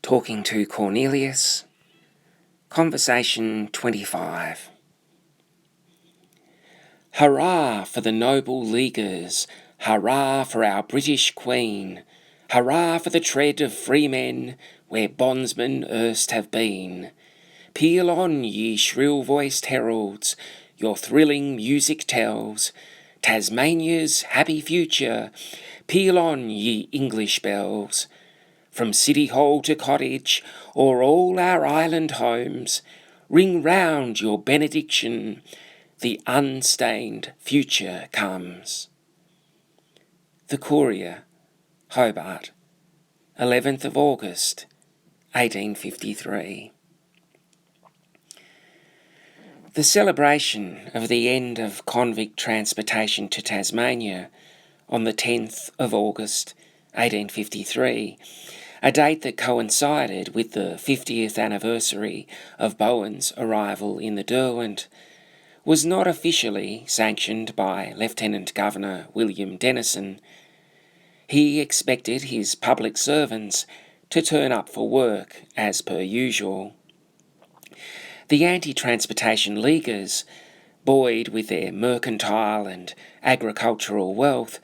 Talking to Cornelius. Conversation 25. Hurrah for the noble Leaguers, hurrah for our British Queen, hurrah for the tread of free men where bondsmen erst have been. Peal on, ye shrill-voiced heralds, your thrilling music tells Tasmania's happy future. Peal on, ye English bells. From city hall to cottage, o'er all our island homes, ring round your benediction, the unstained future comes. The Courier, Hobart, 11th of August, 1853. The celebration of the end of convict transportation to Tasmania on the 10th of August, 1853, a date that coincided with the 50th anniversary of Bowen's arrival in the Derwent, was not officially sanctioned by Lieutenant Governor William Dennison. He expected his public servants to turn up for work as per usual. The anti-transportation Leaguers, buoyed with their mercantile and agricultural wealth,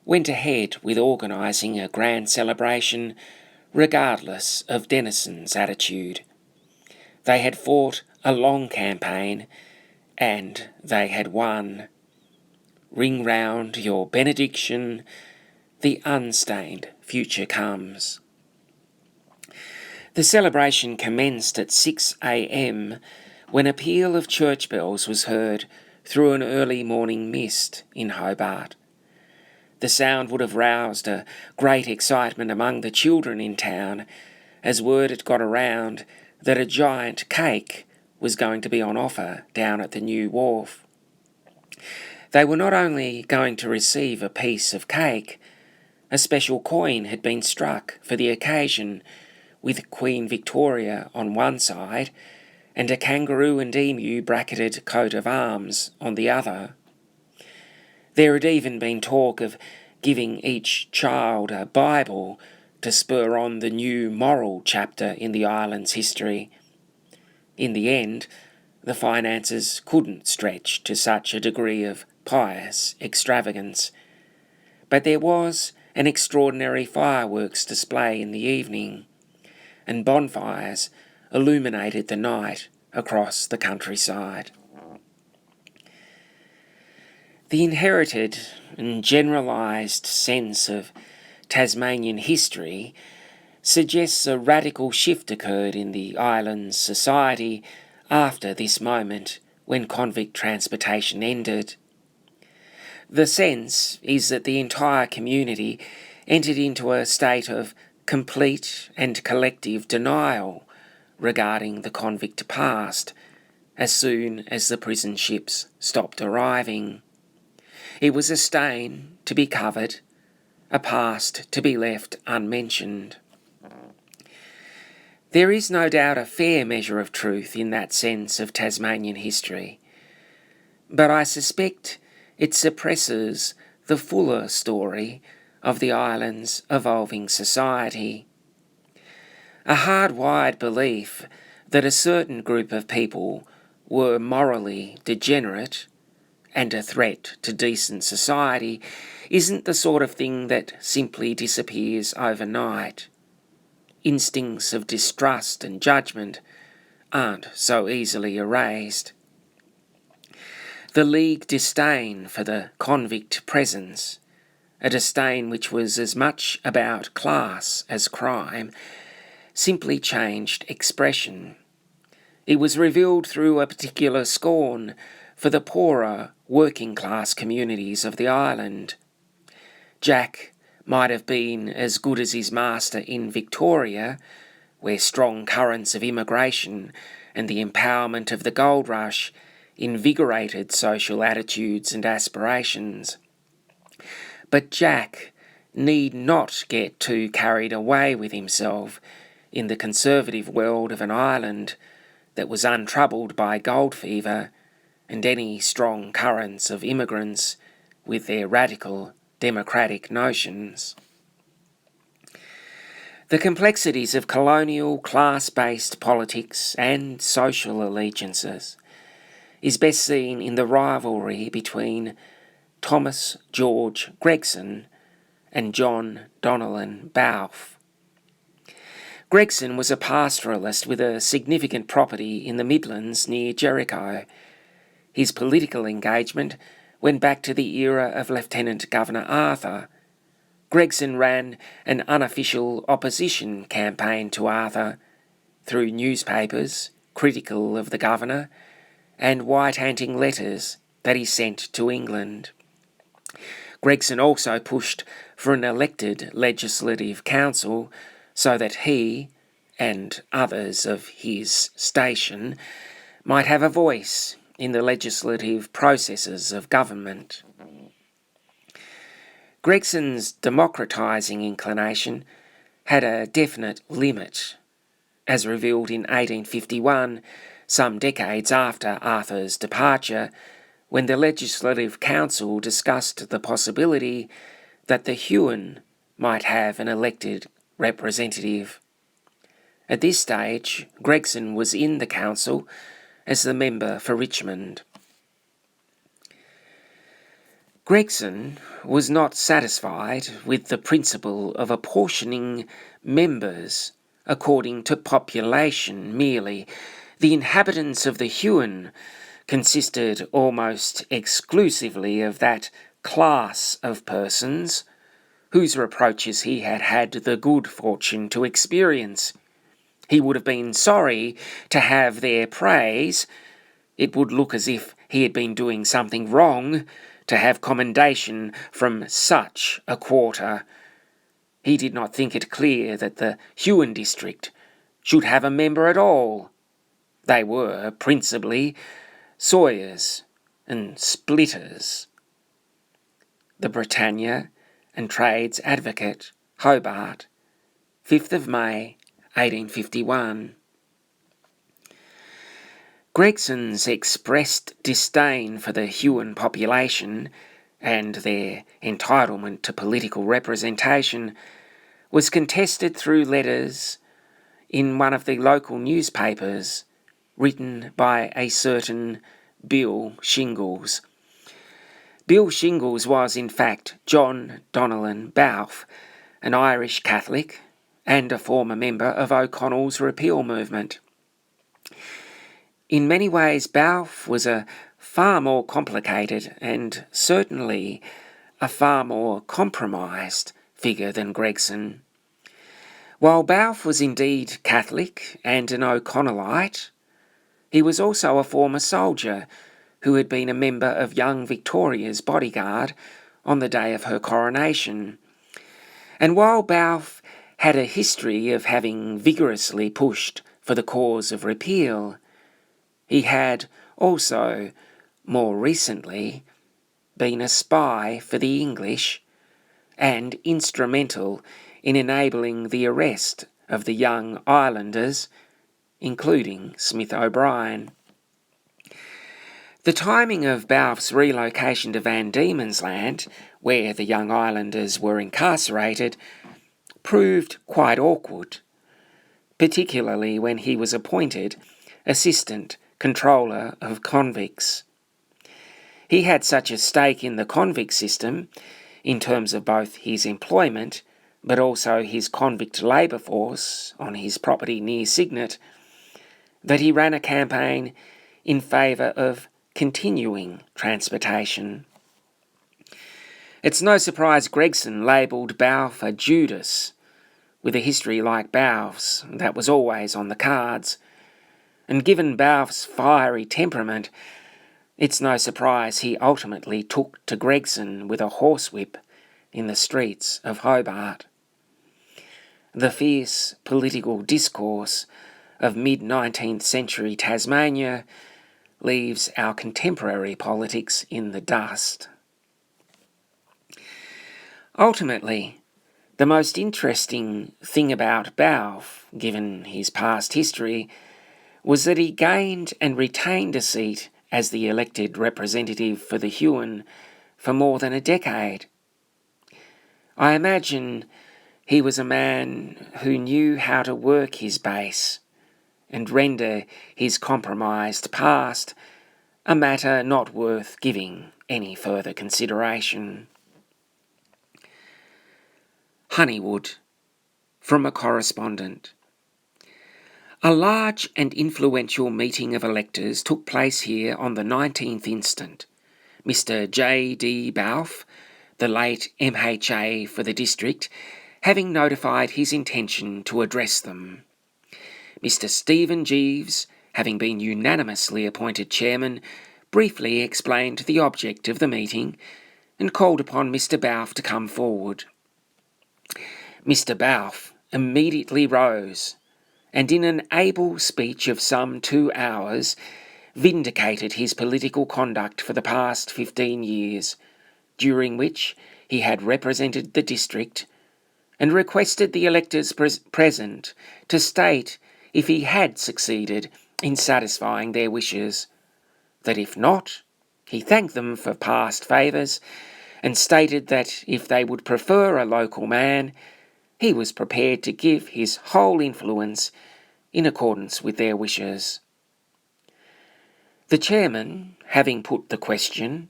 went ahead with organising a grand celebration regardless of Dennison's attitude. They had fought a long campaign, and they had won. Ring round your benediction, the unstained future comes. The celebration commenced at 6 a.m. when a peal of church bells was heard through an early morning mist in Hobart. The sound would have roused a great excitement among the children in town as word had got around that a giant cake was going to be on offer down at the new wharf. They were not only going to receive a piece of cake, a special coin had been struck for the occasion with Queen Victoria on one side and a kangaroo and emu bracketed coat of arms on the other. There had even been talk of giving each child a Bible to spur on the new moral chapter in the island's history. In the end, the finances couldn't stretch to such a degree of pious extravagance, but there was an extraordinary fireworks display in the evening, and bonfires illuminated the night across the countryside. The inherited and generalised sense of Tasmanian history suggests a radical shift occurred in the island's society after this moment when convict transportation ended. The sense is that the entire community entered into a state of complete and collective denial regarding the convict past as soon as the prison ships stopped arriving. It was a stain to be covered, a past to be left unmentioned. There is no doubt a fair measure of truth in that sense of Tasmanian history, but I suspect it suppresses the fuller story of the island's evolving society. A hardwired belief that a certain group of people were morally degenerate and a threat to decent society isn't the sort of thing that simply disappears overnight. Instincts of distrust and judgment aren't so easily erased. The League disdain for the convict presence, a disdain which was as much about class as crime, simply changed expression. It was revealed through a particular scorn for the poorer working-class communities of the island. Jack might have been as good as his master in Victoria, where strong currents of immigration and the empowerment of the gold rush invigorated social attitudes and aspirations. But Jack need not get too carried away with himself in the conservative world of an island that was untroubled by gold fever and any strong currents of immigrants with their radical democratic notions. The complexities of colonial class-based politics and social allegiances is best seen in the rivalry between Thomas George Gregson and John Donnellan Balfe. Gregson was a pastoralist with a significant property in the Midlands near Jericho. His political engagement went back to the era of Lieutenant Governor Arthur. Gregson ran an unofficial opposition campaign to Arthur through newspapers critical of the governor and white-handing letters that he sent to England. Gregson also pushed for an elected legislative council so that he and others of his station might have a voice in the legislative processes of government. Gregson's democratising inclination had a definite limit, as revealed in 1851, some decades after Arthur's departure, when the Legislative Council discussed the possibility that the Huon might have an elected representative. At this stage, Gregson was in the council as the member for Richmond. Gregson was not satisfied with the principle of apportioning members according to population merely. The inhabitants of the Huon consisted almost exclusively of that class of persons whose reproaches he had had the good fortune to experience. He would have been sorry to have their praise. It would look as if he had been doing something wrong to have commendation from such a quarter. He did not think it clear that the Huon district should have a member at all. They were, principally, sawyers and splitters. The Britannia and Trades Advocate, Hobart, 5th of May, 1851. Gregson's expressed disdain for the Huon population and their entitlement to political representation was contested through letters in one of the local newspapers written by a certain Bill Shingles. Bill Shingles was, in fact, John Donnellan Balfe, an Irish Catholic and a former member of O'Connell's repeal movement. In many ways, Balfe was a far more complicated and certainly a far more compromised figure than Gregson. While Balfe was indeed Catholic and an O'Connellite, he was also a former soldier who had been a member of young Victoria's bodyguard on the day of her coronation. And while Balfe had a history of having vigorously pushed for the cause of repeal, he had also, more recently, been a spy for the English and instrumental in enabling the arrest of the young islanders, including Smith O'Brien. The timing of Balfe's relocation to Van Diemen's Land, where the young islanders were incarcerated, proved quite awkward, particularly when he was appointed Assistant Controller of Convicts. He had such a stake in the convict system, in terms of both his employment but also his convict labour force on his property near Cygnet, that he ran a campaign in favour of continuing transportation. It's no surprise Gregson labelled Balfe a Judas. With a history like Balfe's, that was always on the cards. And given Balfe's fiery temperament, it's no surprise he ultimately took to Gregson with a horsewhip in the streets of Hobart. The fierce political discourse of mid-19th century Tasmania leaves our contemporary politics in the dust. Ultimately, the most interesting thing about Balfe, given his past history, was that he gained and retained a seat as the elected representative for the Huon for more than a decade. I imagine He was a man who knew how to work his base and render his compromised past a matter not worth giving any further consideration. Honeywood, from a correspondent. A large and influential meeting of electors took place here on the 19th instant. Mr. J. D. Balfe, the late MHA for the district, having notified his intention to address them. Mr. Stephen Jeeves, having been unanimously appointed chairman, briefly explained the object of the meeting and called upon Mr. Balfe to come forward. Mr. Balfe immediately rose and in an able speech of some 2 hours vindicated his political conduct for the past 15 years, during which he had represented the district, and requested the electors present to state if he had succeeded in satisfying their wishes, that if not, he thanked them for past favours, and stated that if they would prefer a local man, he was prepared to give his whole influence in accordance with their wishes. The chairman, having put the question,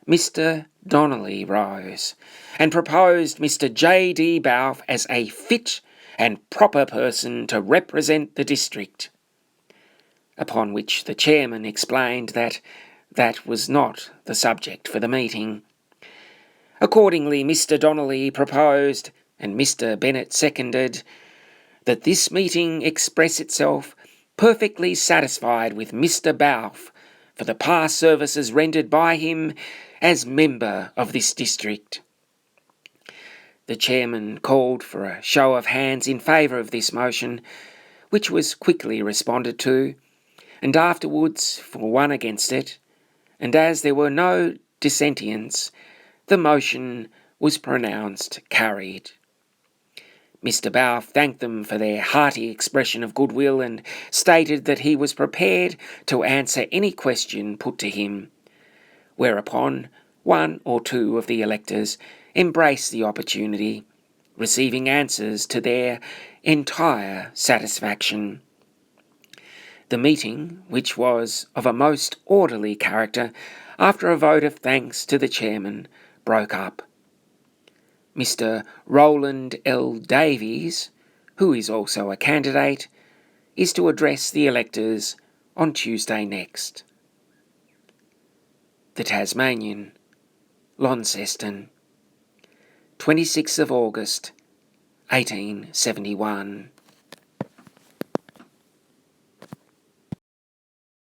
Mr. Donnellan rose and proposed Mr. J. D. Balfe as a fit and proper person to represent the district, upon which the chairman explained that that was not the subject for the meeting. Accordingly, Mr. Donnellan proposed, and Mr. Bennett seconded, that this meeting express itself perfectly satisfied with Mr. Balfe for the past services rendered by him as member of this district. The chairman called for a show of hands in favour of this motion, which was quickly responded to, and afterwards for one against it, and as there were no dissentients, the motion was pronounced carried. Mr. Balfe thanked them for their hearty expression of goodwill and stated that he was prepared to answer any question put to him, whereupon 1 or 2 of the electors embraced the opportunity, receiving answers to their entire satisfaction. The meeting, which was of a most orderly character, after a vote of thanks to the chairman, broke up. Mr. Roland L. Davies, who is also a candidate, is to address the electors on Tuesday next. The Tasmanian, Launceston, 26th of August, 1871.